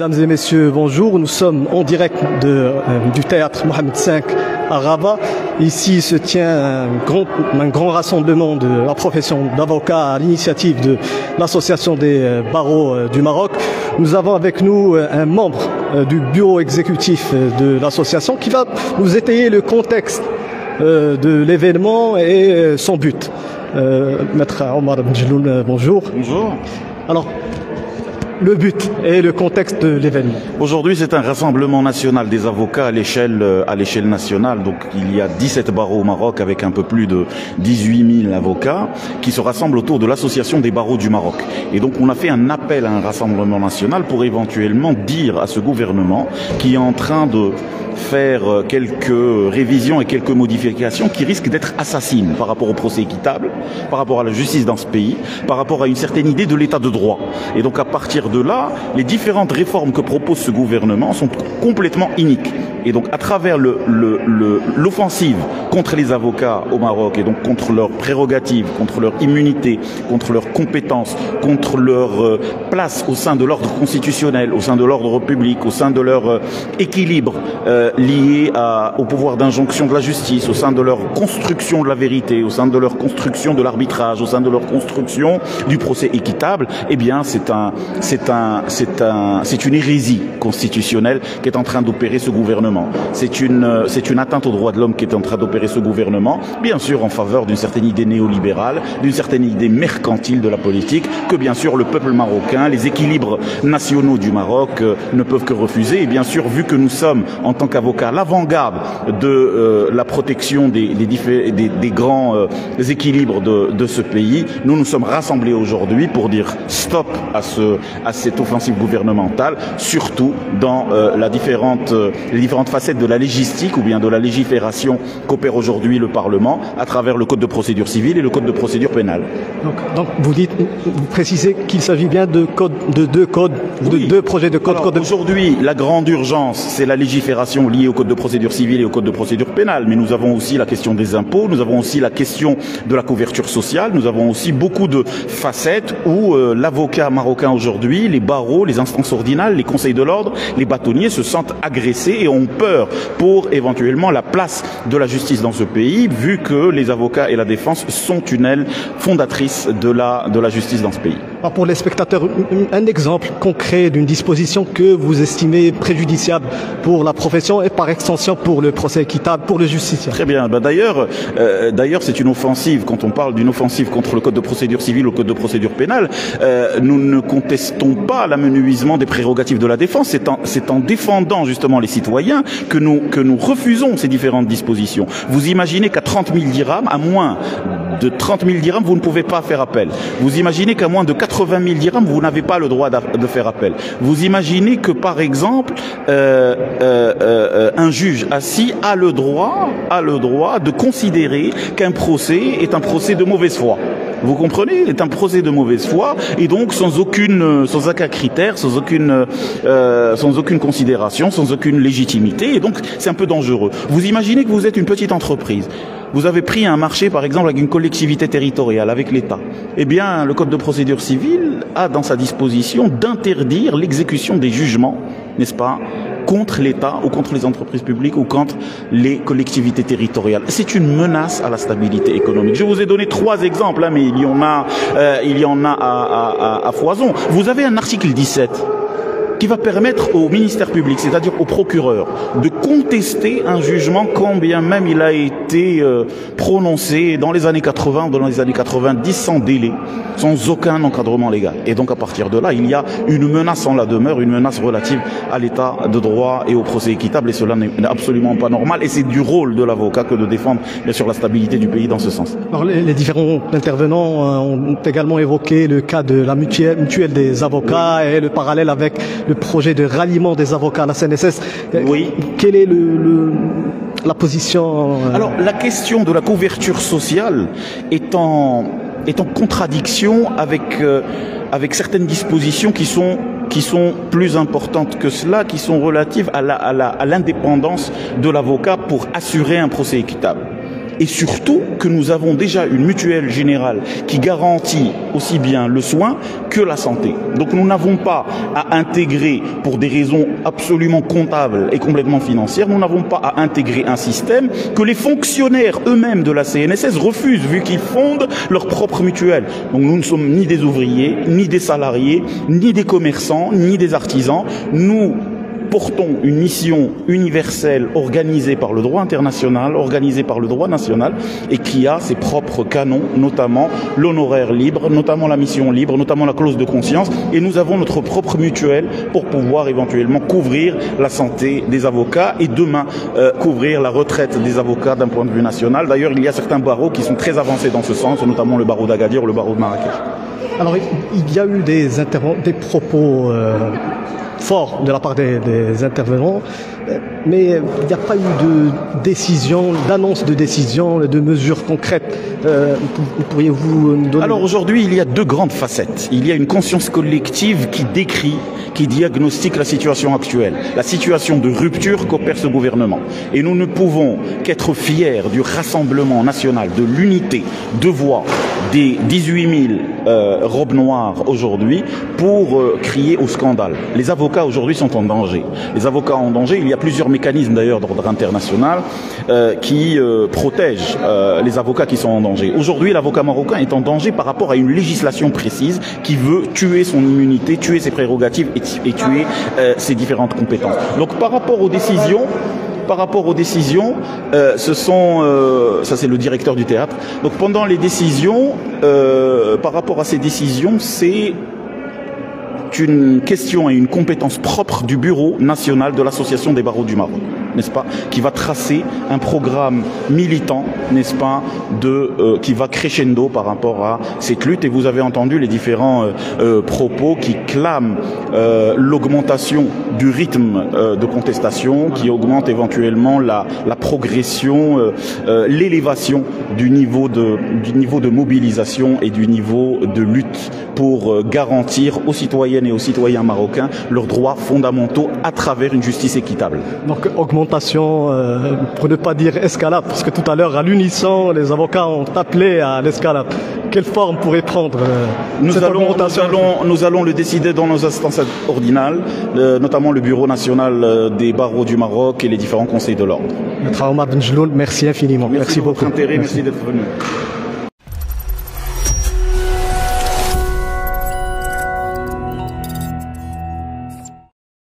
Mesdames et messieurs, bonjour. Nous sommes en direct du théâtre Mohamed V à Rabat. Ici se tient un grand rassemblement de la profession d'avocat à l'initiative de l'Association des barreaux du Maroc. Nous avons avec nous un membre du bureau exécutif de l'association qui va nous étayer le contexte de l'événement et son but. Maître Omar Bendjeloun, bonjour. Bonjour. Alors, le but et le contexte de l'événement. Aujourd'hui, c'est un rassemblement national des avocats à l'échelle nationale. Donc, il y a 17 barreaux au Maroc avec un peu plus de 18 000 avocats qui se rassemblent autour de l'Association des barreaux du Maroc. Et donc, on a fait un appel à un rassemblement national pour éventuellement dire à ce gouvernement qui est en train de faire quelques révisions et quelques modifications qui risquent d'être assassines par rapport au procès équitable, par rapport à la justice dans ce pays, par rapport à une certaine idée de l'état de droit. Et donc à partir de là, les différentes réformes que propose ce gouvernement sont complètement iniques. Et donc à travers l'offensive contre les avocats au Maroc et donc contre leurs prérogatives, contre leur immunité, contre leurs compétences, contre leur place au sein de l'ordre constitutionnel, au sein de l'ordre public, au sein de leur équilibre lié au pouvoir d'injonction de la justice, au sein de leur construction de la vérité, au sein de leur construction de l'arbitrage, au sein de leur construction du procès équitable, eh bien c'est une hérésie constitutionnelle qui est en train d'opérer ce gouvernement. C'est une atteinte aux droits de l'homme qui est en train d'opérer ce gouvernement, bien sûr en faveur d'une certaine idée néolibérale, d'une certaine idée mercantile de la politique, que bien sûr le peuple marocain, les équilibres nationaux du Maroc ne peuvent que refuser. Et bien sûr, vu que nous sommes en tant qu'avocats à l'avant-garde de la protection des grands équilibres de ce pays, nous nous sommes rassemblés aujourd'hui pour dire stop à cette offensive gouvernementale, surtout dans les différentes facettes de la légistique ou bien de la légifération qu'opère aujourd'hui le Parlement à travers le Code de procédure civile et le Code de procédure pénale. Donc vous précisez qu'il s'agit bien de deux projets de code. Aujourd'hui, la grande urgence, c'est la légifération liée au Code de procédure civile et au Code de procédure pénale. Mais nous avons aussi la question des impôts, nous avons aussi la question de la couverture sociale, nous avons aussi beaucoup de facettes où l'avocat marocain aujourd'hui, les barreaux, les instances ordinales, les conseils de l'ordre, les bâtonniers se sentent agressés et ont peur pour éventuellement la place de la justice dans ce pays, vu que les avocats et la défense sont une aile fondatrice de la justice dans ce pays. Alors pour les spectateurs, un exemple concret d'une disposition que vous estimez préjudiciable pour la profession et par extension pour le procès équitable, pour le justiciable. Très bien. D'ailleurs, c'est une offensive. Quand on parle d'une offensive contre le Code de procédure civile ou le Code de procédure pénale, nous ne contestons pas l'amenuisement des prérogatives de la défense. C'est en défendant justement les citoyens que nous refusons ces différentes dispositions. Vous imaginez qu'à 30 000 dirhams, à moins de 30 000 dirhams, vous ne pouvez pas faire appel. Vous imaginez qu'à moins de 80 000 dirhams, vous n'avez pas le droit de faire appel. Vous imaginez que, par exemple, un juge assis a le droit de considérer qu'un procès est un procès de mauvaise foi. Vous comprenez? C'est un procès de mauvaise foi et donc sans aucun critère, sans aucune considération, sans aucune légitimité. Et donc c'est un peu dangereux. Vous imaginez que vous êtes une petite entreprise. Vous avez pris un marché, par exemple, avec une collectivité territoriale, avec l'État. Eh bien, le Code de procédure civile a dans sa disposition d'interdire l'exécution des jugements, n'est-ce pas, contre l'État ou contre les entreprises publiques ou contre les collectivités territoriales. C'est une menace à la stabilité économique. Je vous ai donné 3 exemples, mais il y en a à foison. Vous avez un article 17 qui va permettre au ministère public, c'est-à-dire au procureur, de contester un jugement quand bien même il a été prononcé dans les années 80 ou dans les années 90 sans délai, sans aucun encadrement légal. Et donc à partir de là, il y a une menace en la demeure, une menace relative à l'état de droit et au procès équitable, et cela n'est absolument pas normal. Et c'est du rôle de l'avocat que de défendre bien sûr la stabilité du pays dans ce sens. Alors les différents intervenants ont également évoqué le cas de la mutuelle des avocats et le parallèle avec le projet de ralliement des avocats à la CNSS. Oui. Quelle est la position Alors, la question de la couverture sociale est en contradiction avec certaines dispositions qui sont plus importantes que cela, qui sont relatives à l'indépendance de l'avocat pour assurer un procès équitable. et surtout que nous avons déjà une mutuelle générale qui garantit aussi bien le soin que la santé. Donc nous n'avons pas à intégrer, pour des raisons absolument comptables et complètement financières, nous n'avons pas à intégrer un système que les fonctionnaires eux-mêmes de la CNSS refusent, vu qu'ils fondent leur propre mutuelle. Donc nous ne sommes ni des ouvriers, ni des salariés, ni des commerçants, ni des artisans. Nous portons une mission universelle organisée par le droit international, organisée par le droit national et qui a ses propres canons, notamment l'honoraire libre, notamment la mission libre, notamment la clause de conscience, et nous avons notre propre mutuelle pour pouvoir éventuellement couvrir la santé des avocats et demain couvrir la retraite des avocats d'un point de vue national. D'ailleurs, il y a certains barreaux qui sont très avancés dans ce sens, notamment le barreau d'Agadir ou le barreau de Marrakech. Alors, il y a eu des propos fort de la part des intervenants, mais il n'y a pas eu de décision, d'annonce de décision, de mesures concrètes. Pourriez-vous nous donner... Alors aujourd'hui, il y a deux grandes facettes. Il y a une conscience collective qui décrit, qui diagnostique la situation actuelle, la situation de rupture qu'opère ce gouvernement. Et nous ne pouvons qu'être fiers du rassemblement national, de l'unité de voix des 18 000 robes noires aujourd'hui pour crier au scandale. Les avocats aujourd'hui sont en danger. Les avocats en danger, il y a plusieurs mécanismes d'ailleurs d'ordre international qui protègent les avocats qui sont en danger. Aujourd'hui, l'avocat marocain est en danger par rapport à une législation précise qui veut tuer son immunité, tuer ses prérogatives et tuer ses différentes compétences. Donc par rapport aux décisions, ça c'est le directeur du théâtre. Donc pendant les décisions, par rapport à ces décisions, c'est une question et une compétence propre du Bureau national de l'Association des barreaux du Maroc, n'est-ce pas, qui va tracer un programme militant, n'est-ce pas, qui va crescendo par rapport à cette lutte. Et vous avez entendu les différents propos qui clament l'augmentation du rythme de contestation, qui augmente éventuellement la progression, l'élévation du niveau de mobilisation et du niveau de lutte pour garantir aux citoyennes et aux citoyens marocains leurs droits fondamentaux à travers une justice équitable. Donc augmentation, pour ne pas dire escalade, parce que tout à l'heure à l'unisson les avocats ont appelé à l'escalade. Quelle forme pourrait prendre cette augmentation? Nous allons le décider dans nos instances ordinales, notamment le Bureau national des barreaux du Maroc et les différents conseils de l'ordre. Maître Omar Benjeloun, merci infiniment. Merci beaucoup. Merci d'être venu.